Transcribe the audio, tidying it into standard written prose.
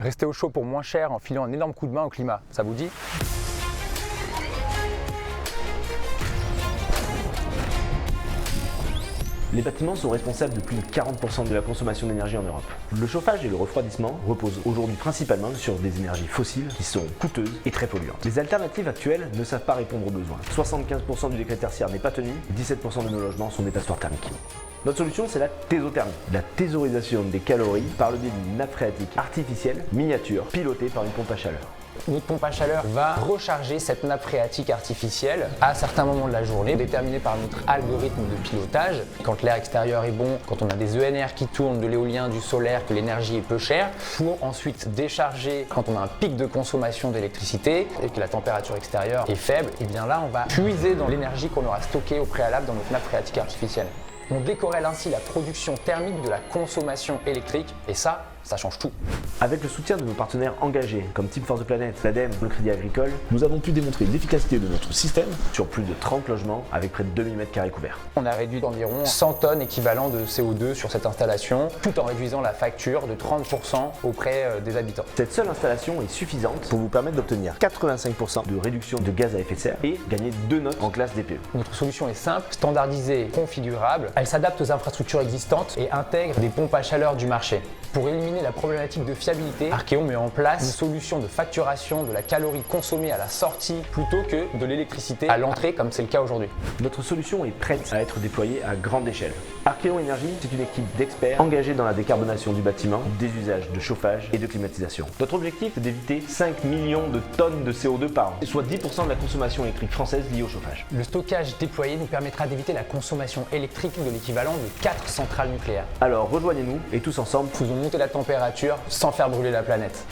Restez au chaud pour moins cher en filant un énorme coup de main au climat, ça vous dit? Les bâtiments sont responsables de plus de 40% de la consommation d'énergie en Europe. Le chauffage et le refroidissement reposent aujourd'hui principalement sur des énergies fossiles qui sont coûteuses et très polluantes. Les alternatives actuelles ne savent pas répondre aux besoins. 75% du décret tertiaire n'est pas tenu, 17% de nos logements sont des passoires thermiques. Notre solution, c'est la thésothermie, la thésaurisation des calories par le biais d'une nappe phréatique artificielle, miniature, pilotée par une pompe à chaleur. Notre pompe à chaleur va recharger cette nappe phréatique artificielle à certains moments de la journée, déterminés par notre algorithme de pilotage. Quand l'air extérieur est bon, quand on a des ENR qui tournent, de l'éolien, du solaire, que l'énergie est peu chère, pour ensuite décharger quand on a un pic de consommation d'électricité et que la température extérieure est faible, et bien là on va puiser dans l'énergie qu'on aura stockée au préalable dans notre nappe phréatique artificielle. On décorrèle ainsi la production thermique de la consommation électrique et ça change tout. Avec le soutien de nos partenaires engagés comme Team for the Planet, l'ADEME, le Crédit Agricole, Nous avons pu démontrer l'efficacité de notre système. sur plus de 30 logements avec près de 2000 m² couverts. On a réduit d'environ 100 tonnes équivalent de CO2 sur cette installation, tout en réduisant la facture de 30% auprès des habitants. Cette seule installation est suffisante pour vous permettre d'obtenir 85% de réduction de gaz à effet de serre et gagner 2 notes en classe DPE. Notre solution est simple, standardisée, configurable. Elle s'adapte aux infrastructures existantes et intègre des pompes à chaleur du marché. Pour éliminer la problématique de fiabilité, Arkéon met en place une solution de facturation de la calorie consommée à la sortie plutôt que de l'électricité à l'entrée comme c'est le cas aujourd'hui. Notre solution est prête à être déployée à grande échelle. Arkéon Énergie, c'est une équipe d'experts engagés dans la décarbonation du bâtiment, des usages de chauffage et de climatisation. Notre objectif est d'éviter 5 millions de tonnes de CO2 par an, soit 10% de la consommation électrique française liée au chauffage. Le stockage déployé nous permettra d'éviter la consommation électrique de l'équivalent de 4 centrales nucléaires. Alors rejoignez-nous et tous ensemble, Faisons monter la température sans faire brûler la planète.